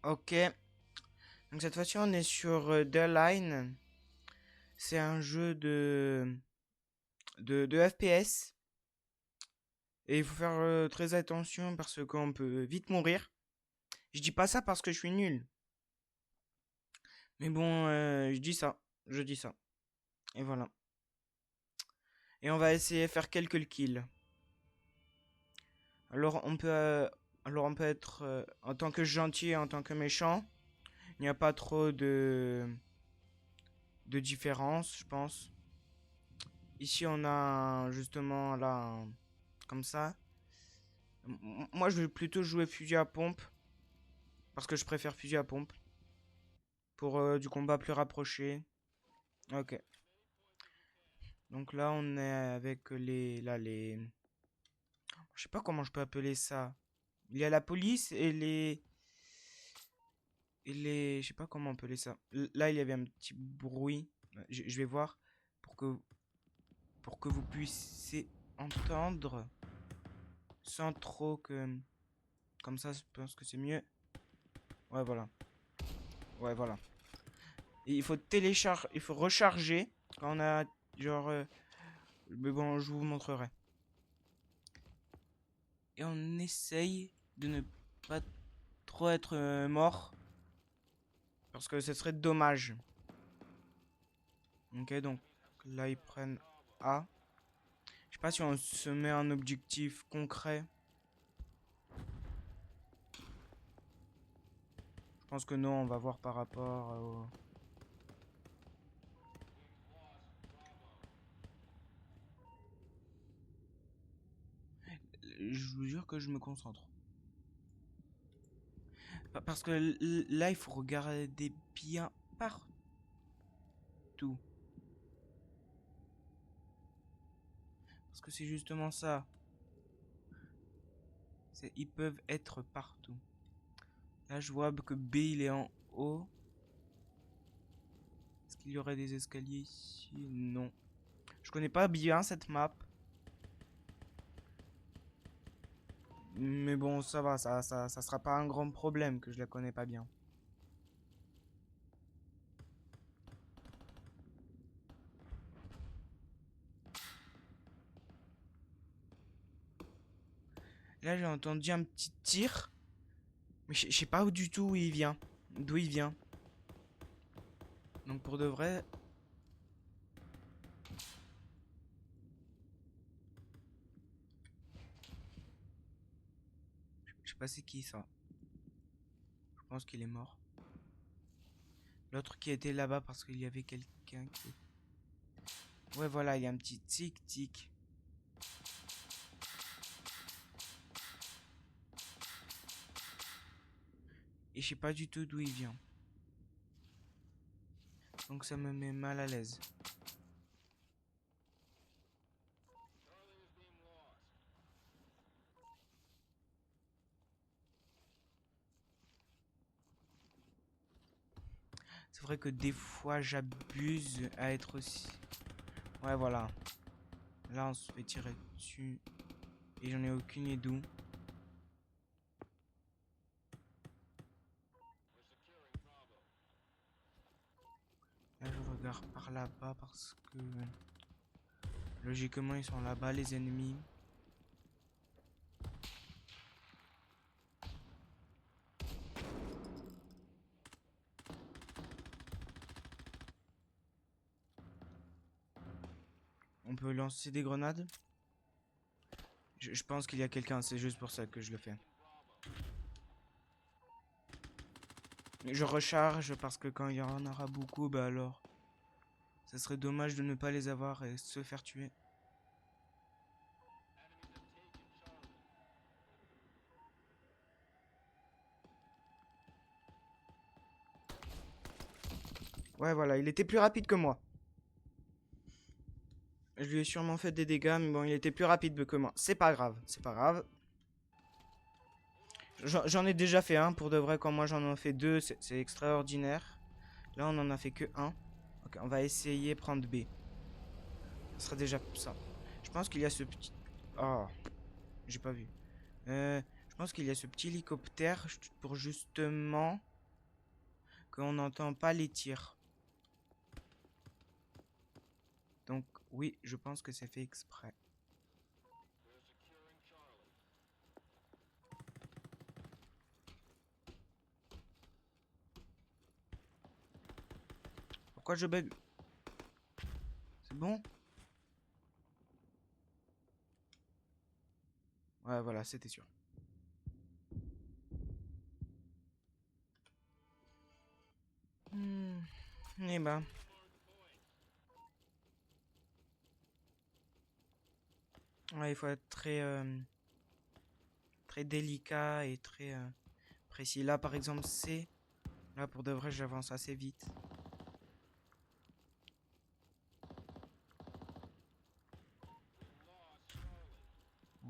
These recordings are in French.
Ok. Donc cette fois-ci, on est sur The Line. C'est un jeu de FPS. Et il faut faire très attention parce qu'on peut vite mourir. Je dis pas ça parce que je suis nul. Mais bon, je dis ça. Je dis ça. Et voilà. Et on va essayer de faire quelques kills. Alors on peut, euh, alors on peut être en tant que gentil et en tant que méchant. Il n'y a pas trop de différence, je pense. Ici, on a justement là, comme ça. Moi, je vais plutôt jouer fusil à pompe parce que je préfère fusil à pompe pour du combat plus rapproché. Ok. Donc là, on est avec les. Je sais pas comment je peux appeler ça. Il y a la police et les. Je sais pas comment appeler ça. Là, il y avait un petit bruit. Je vais voir pour que vous puissiez entendre sans trop que. Comme ça, je pense que c'est mieux. Ouais, voilà. Ouais, voilà. Et il faut télécharger, il faut recharger quand on a genre. Mais bon, je vous montrerai. Et on essaye de ne pas trop être mort parce que ce serait dommage. Ok, donc là ils prennent A. Je sais pas si on se met un objectif concret. Je pense que non, on va voir par rapport au. Je vous jure que je me concentre. Parce que là, il faut regarder bien partout. Parce que c'est justement ça. Ils peuvent être partout. Là, je vois que B, il est en haut. Est-ce qu'il y aurait des escaliers ici? Non. Je connais pas bien cette map. Mais bon, ça va, ça sera pas un grand problème que je la connais pas bien. Là, j'ai entendu un petit tir. Mais je sais pas du tout où il vient. D'où il vient. Donc pour de vrai. Je sais pas c'est qui ça. Je pense qu'il est mort. L'autre qui était là-bas parce qu'il y avait quelqu'un qui. Ouais, voilà, il y a un petit tic-tic. Et je sais pas du tout d'où il vient. Donc ça me met mal à l'aise. C'est vrai que des fois j'abuse à être aussi. Ouais, voilà. Là, on se fait tirer dessus. Et j'en ai aucune idée d'où. Là, je regarde par là-bas parce que. Logiquement, ils sont là-bas, les ennemis. On peut lancer des grenades. Je pense qu'il y a quelqu'un, c'est juste pour ça que je le fais. Je recharge parce que quand il y en aura beaucoup, bah alors. Ça serait dommage de ne pas les avoir et se faire tuer. Ouais, voilà, il était plus rapide que moi. Je lui ai sûrement fait des dégâts, mais bon, il était plus rapide que moi. C'est pas grave, c'est pas grave. J'en ai déjà fait un, pour de vrai, quand moi j'en ai fait deux, c'est extraordinaire. Là, on en a fait que un. Ok, on va essayer prendre B. Ce sera déjà ça. Je pense qu'il y a ce petit... Oh, j'ai pas vu. Je pense qu'il y a ce petit hélicoptère pour justement qu'on n'entend pas les tirs. Donc oui, je pense que c'est fait exprès. Pourquoi je bug? C'est bon? Ouais, voilà, c'était sûr. Eh ben. Ouais, il faut être très délicat et très précis. Là, par exemple, C. Là, pour de vrai, j'avance assez vite. Ouais.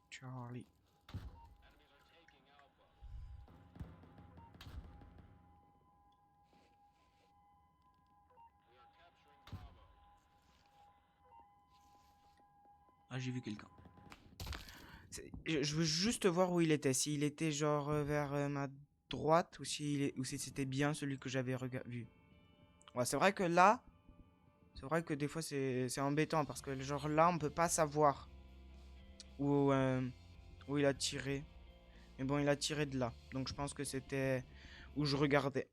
Charlie. Ah, j'ai vu quelqu'un. Je veux juste voir où il était. S'il était genre vers ma droite ou si c'était bien celui que j'avais vu. Ouais, c'est vrai que là, c'est vrai que des fois c'est embêtant parce que genre là on peut pas savoir où il a tiré. Mais bon, il a tiré de là. Donc je pense que c'était où je regardais.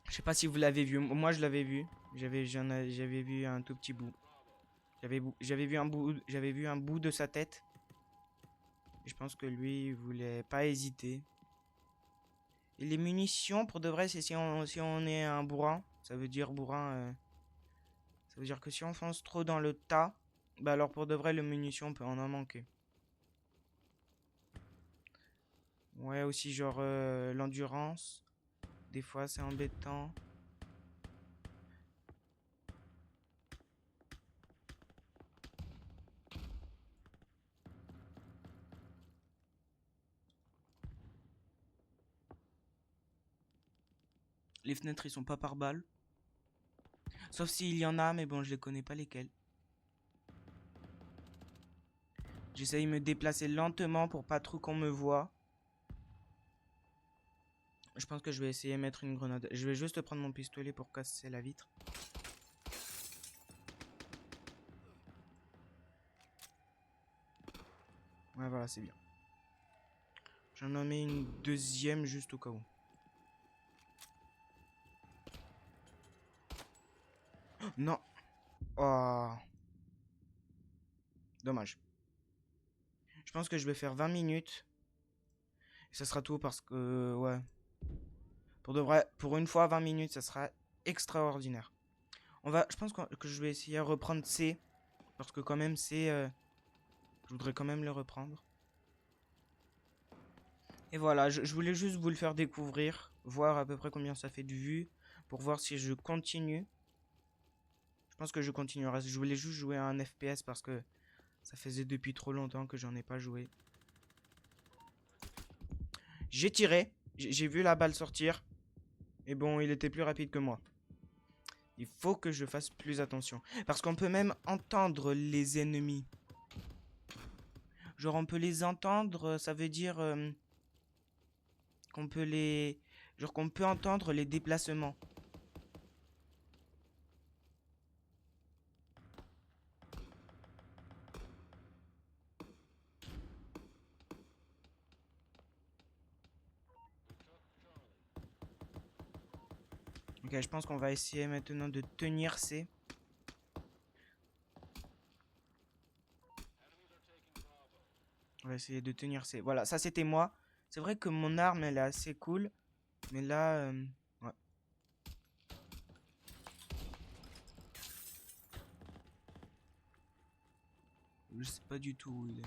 Je sais pas si vous l'avez vu. Moi je l'avais vu. J'avais vu un tout petit bout. J'avais vu un bout de sa tête. Et je pense que lui il voulait pas hésiter. Et les munitions, pour de vrai, c'est si on est un bourrin. Ça veut dire bourrin. Ça veut dire que si on fonce trop dans le tas, bah alors pour de vrai, les munitions, on peut en manquer. Ouais, aussi genre l'endurance. Des fois, c'est embêtant. Les fenêtres, ils sont pas par balle. Sauf s'il y en a, mais bon, je les connais pas lesquelles. J'essaye de me déplacer lentement pour pas trop qu'on me voit. Je pense que je vais essayer de mettre une grenade. Je vais juste prendre mon pistolet pour casser la vitre. Ouais, voilà, c'est bien. J'en en mets une deuxième juste au cas où. Non. Oh. Dommage. Je pense que je vais faire 20 minutes. Et ça sera tout parce que, ouais. Pour de vrai, pour une fois, 20 minutes, ça sera extraordinaire. Je pense que je vais essayer de reprendre C. Parce que quand même, C, je voudrais quand même le reprendre. Et voilà, je voulais juste vous le faire découvrir. Voir à peu près combien ça fait de vues. Pour voir si je continue. Je pense que je continuerai. Je voulais juste jouer à un FPS parce que ça faisait depuis trop longtemps que j'en ai pas joué. J'ai tiré. J'ai vu la balle sortir. Et bon, il était plus rapide que moi. Il faut que je fasse plus attention. Parce qu'on peut même entendre les ennemis. Genre, on peut les entendre, ça veut dire qu'on peut les... Genre qu'on peut entendre les déplacements. Ok, je pense qu'on va essayer maintenant de tenir C. On va essayer de tenir C. Voilà, ça c'était moi. C'est vrai que mon arme, elle est assez cool. Mais là, ouais. Je sais pas du tout où il est.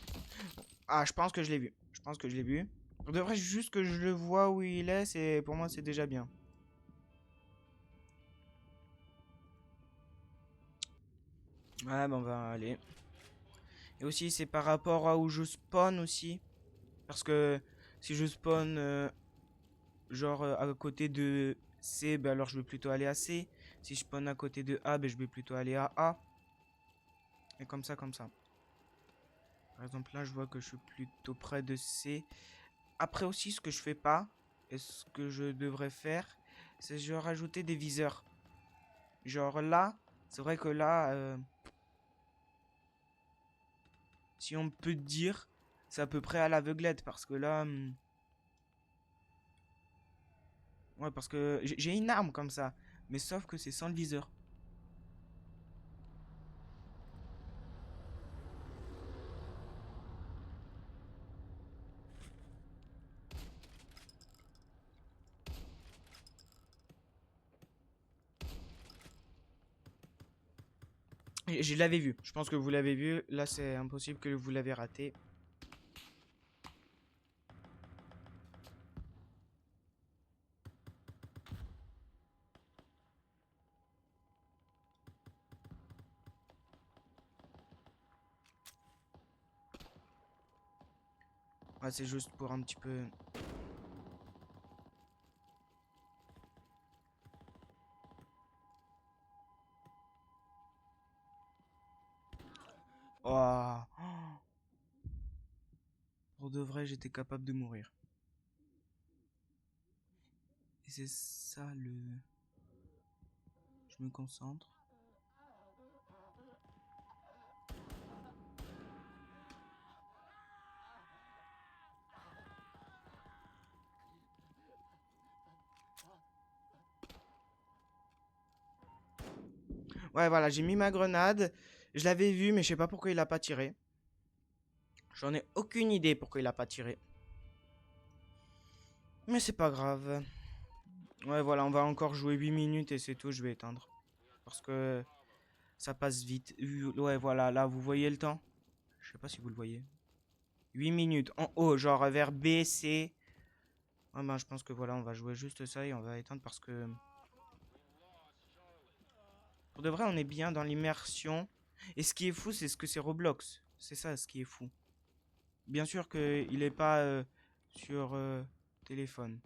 Ah, je pense que je l'ai vu. Je pense que je l'ai vu. On devrait juste que je le vois où il est. Pour moi, c'est déjà bien. Ouais, ben on va aller. Et aussi, c'est par rapport à où je spawn aussi. Parce que si je spawn genre à côté de C, ben alors je vais plutôt aller à C. Si je spawn à côté de A, ben je vais plutôt aller à A. Et comme ça, comme ça. Par exemple, là, je vois que je suis plutôt près de C. Après aussi, ce que je fais pas, Et ce que je devrais faire, c'est je vais rajouter des viseurs. Genre là, c'est vrai que là, si on peut dire, c'est à peu près à l'aveuglette. Parce que là... ouais, parce que j'ai une arme comme ça. Mais sauf que c'est sans le viseur. Je l'avais vu. Je pense que vous l'avez vu. Là, c'est impossible que vous l'avez raté. Ouais, c'est juste pour un petit peu... Oh. Pour de vrai, j'étais capable de mourir. Et c'est ça le... Je me concentre. Ouais, voilà, j'ai mis ma grenade. Je l'avais vu, mais je sais pas pourquoi il a pas tiré. J'en ai aucune idée pourquoi il a pas tiré. Mais c'est pas grave. Ouais, voilà, on va encore jouer 8 minutes et c'est tout, je vais éteindre. Parce que ça passe vite. Ouais, voilà, là, vous voyez le temps? Je sais pas si vous le voyez. 8 minutes en haut, genre vers B, C. Ah ben, je pense que voilà, on va jouer juste ça et on va éteindre parce que... Pour de vrai, on est bien dans l'immersion. Et ce qui est fou, c'est ce que c'est Roblox. C'est ça, ce qui est fou. Bien sûr qu'il est pas sur téléphone.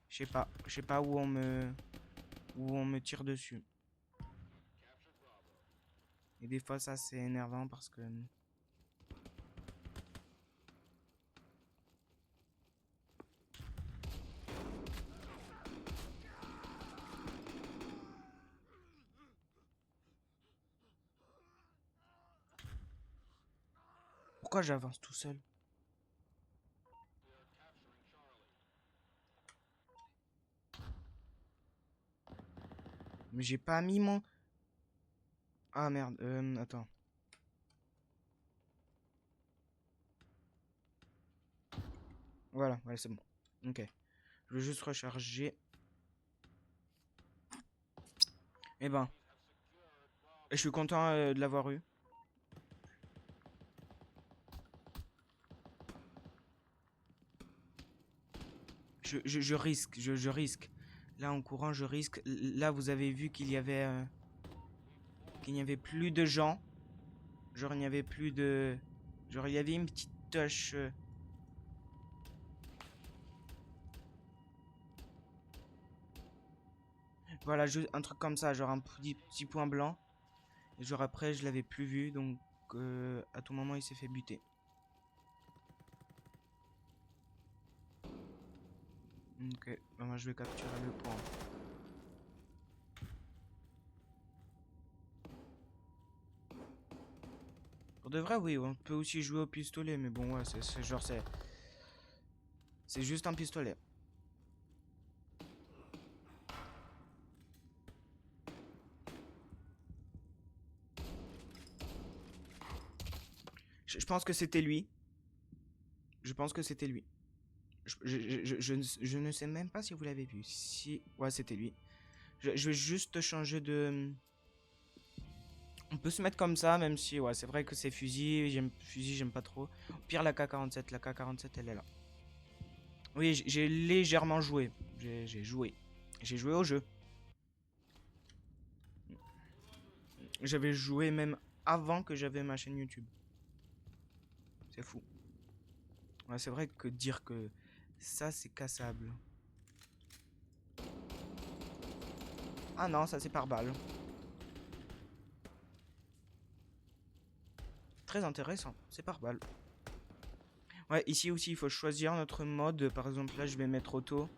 Je sais pas où on me tire dessus. Et des fois, ça, c'est énervant parce que... Pourquoi j'avance tout seul? Mais j'ai pas mis mon... Ah merde, attends. Voilà, ouais, c'est bon. Ok. Je vais juste recharger. Eh ben, je suis content de l'avoir eu. Je risque, je risque. Là, en courant, je risque. Là, vous avez vu qu'il y avait... qu'il n'y avait plus de gens. Genre, il n'y avait plus de... Genre, il y avait une petite touche... Voilà, juste un truc comme ça, genre un petit point blanc. Et genre après, je l'avais plus vu, donc à tout moment, il s'est fait buter. Ok, bah, moi je vais capturer le point. Pour de vrai, oui, on peut aussi jouer au pistolet, mais bon, ouais, c'est genre, c'est juste un pistolet. Je pense que c'était lui. Je pense que c'était lui. Je ne sais même pas si vous l'avez vu. Si... Ouais, c'était lui. Je vais juste changer de... On peut se mettre comme ça, même si... Ouais, c'est vrai que c'est fusil, j'aime pas trop. Au pire, la K-47. La K-47, elle est là. Oui, j'ai légèrement joué. J'ai joué. J'ai joué au jeu. J'avais joué même avant que j'avais ma chaîne YouTube. C'est fou. Ouais, c'est vrai que dire que ça, c'est cassable. Ah non, ça c'est par balle. Très intéressant, c'est par balle. Ouais, ici aussi, il faut choisir notre mode. Par exemple, là, je vais mettre auto.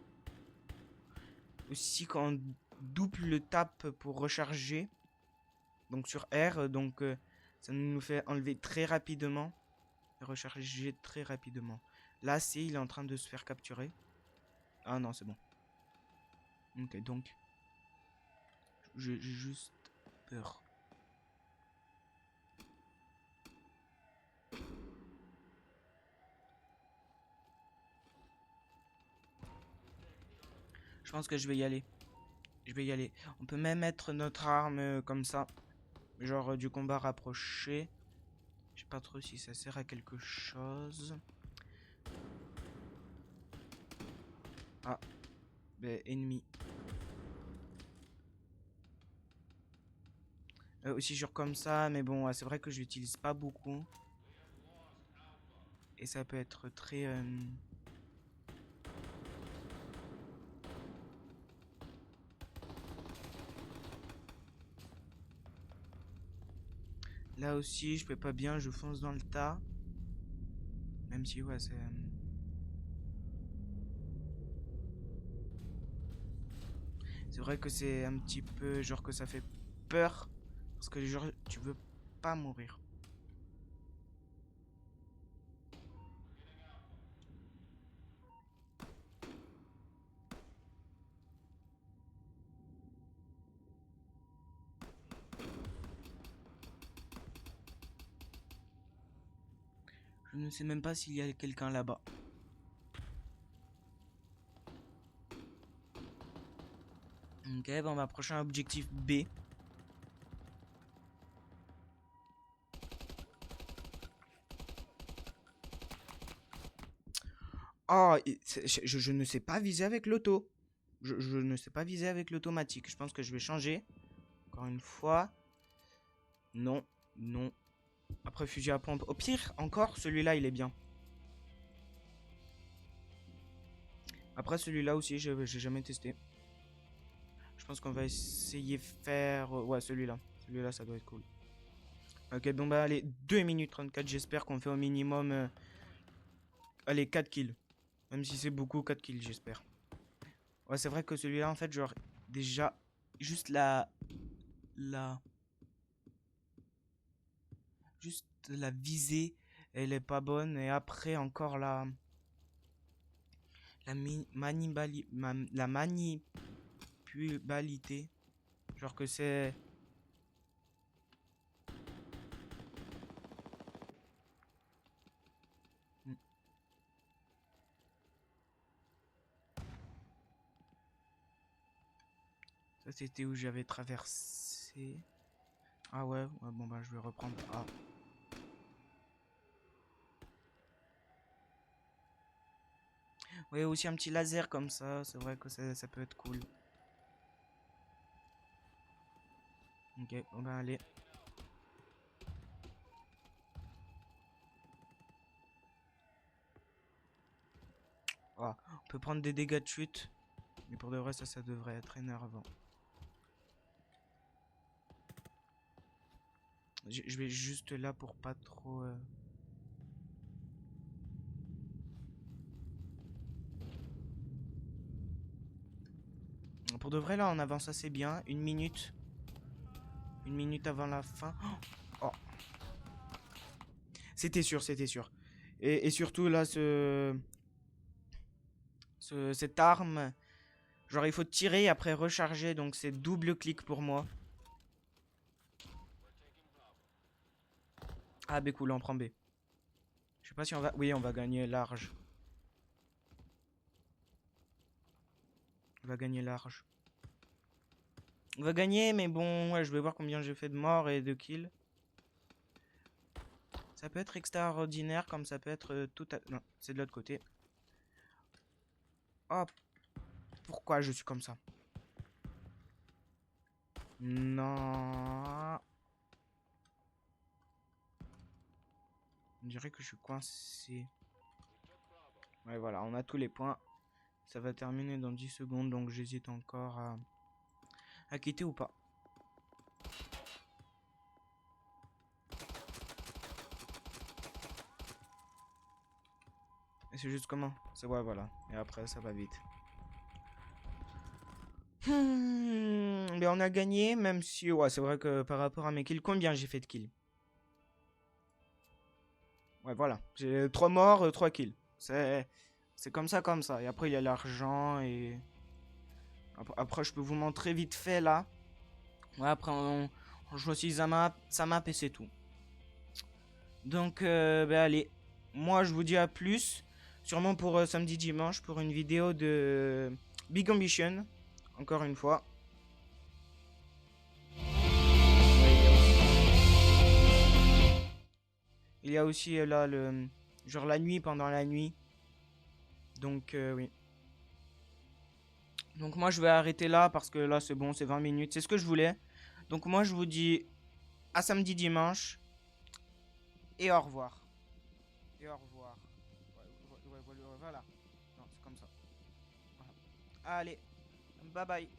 Aussi, quand on double le tap pour recharger, donc sur R, donc ça nous fait enlever très rapidement et recharger très rapidement. Là, il est en train de se faire capturer. Ah non, c'est bon. Ok, donc j'ai juste peur. Je pense que je vais y aller. Je vais y aller. On peut même mettre notre arme comme ça. Genre du combat rapproché. Je sais pas trop si ça sert à quelque chose. Ah, ben ennemi. Aussi genre comme ça, mais bon, c'est vrai que je l'utilise pas beaucoup. Et ça peut être très... Là aussi, je fais pas bien, je fonce dans le tas. Même si, ouais, c'est... C'est vrai que c'est un petit peu... Genre que ça fait peur. Parce que genre, tu veux pas mourir. Je ne sais même pas s'il y a quelqu'un là-bas. Ok, bon, bah, prochain objectif B. Oh, je ne sais pas viser avec l'auto. Je ne sais pas viser avec l'automatique. Je pense que je vais changer. Encore une fois. Non, non. Après, fusil à pompe. Au pire, encore, celui-là, il est bien. Après, celui-là aussi, j'ai jamais testé. Je pense qu'on va essayer faire... ouais, celui-là. Celui-là, ça doit être cool. Ok, bon, bah, allez, 2 minutes 34. J'espère qu'on fait au minimum... allez, 4 kills. Même si c'est beaucoup, 4 kills, j'espère. Ouais, c'est vrai que celui-là, en fait, genre, déjà, juste la... Juste la visée, elle est pas bonne. Et après, encore la manipulalité. Genre que c'est... Hmm. Ça, c'était où j'avais traversé. Ah ouais, ouais, bon bah je vais reprendre. Ah. Ouais, aussi un petit laser comme ça, c'est vrai que ça peut être cool. Ok, bon bah allez. Ah, on peut prendre des dégâts de chute. Mais pour de vrai, ça devrait être énervant. Je vais juste là pour pas trop... Pour de vrai, là, on avance assez bien. 1 minute. 1 minute avant la fin. Oh, c'était sûr, c'était sûr. Et surtout, là, cette arme... Genre, il faut tirer et après recharger. Donc, c'est double clic pour moi. Ah, B cool, on prend B. Je sais pas si on va... Oui, on va gagner large. On va gagner large. On va gagner, mais bon, ouais, je vais voir combien j'ai fait de morts et de kills. Ça peut être extraordinaire, comme ça peut être tout à... Non, c'est de l'autre côté. Oh, pourquoi je suis comme ça? Non. On dirait que je suis coincé. Ouais, voilà, on a tous les points. Ça va terminer dans 10 secondes, donc j'hésite encore à quitter ou pas. Et c'est juste comment? C'est ouais, voilà. Et après, ça va vite. Mais on a gagné, même si, ouais, c'est vrai que par rapport à mes kills, combien j'ai fait de kills? Ouais, voilà. J'ai 3 morts, 3 kills. C'est comme ça. Et après, il y a l'argent et... Après, je peux vous montrer vite fait, là. Ouais, après, on choisit sa map et c'est tout. Donc, ben allez. Moi, je vous dis à plus. Sûrement pour samedi, dimanche, pour une vidéo de Big Ambition. Encore une fois. Il y a aussi là le genre la nuit pendant la nuit. Donc oui. Donc moi je vais arrêter là parce que là c'est bon, c'est 20 minutes, c'est ce que je voulais. Donc moi je vous dis à samedi dimanche et au revoir. Et au revoir. Voilà. Non, c'est comme ça. Voilà. Allez, bye bye.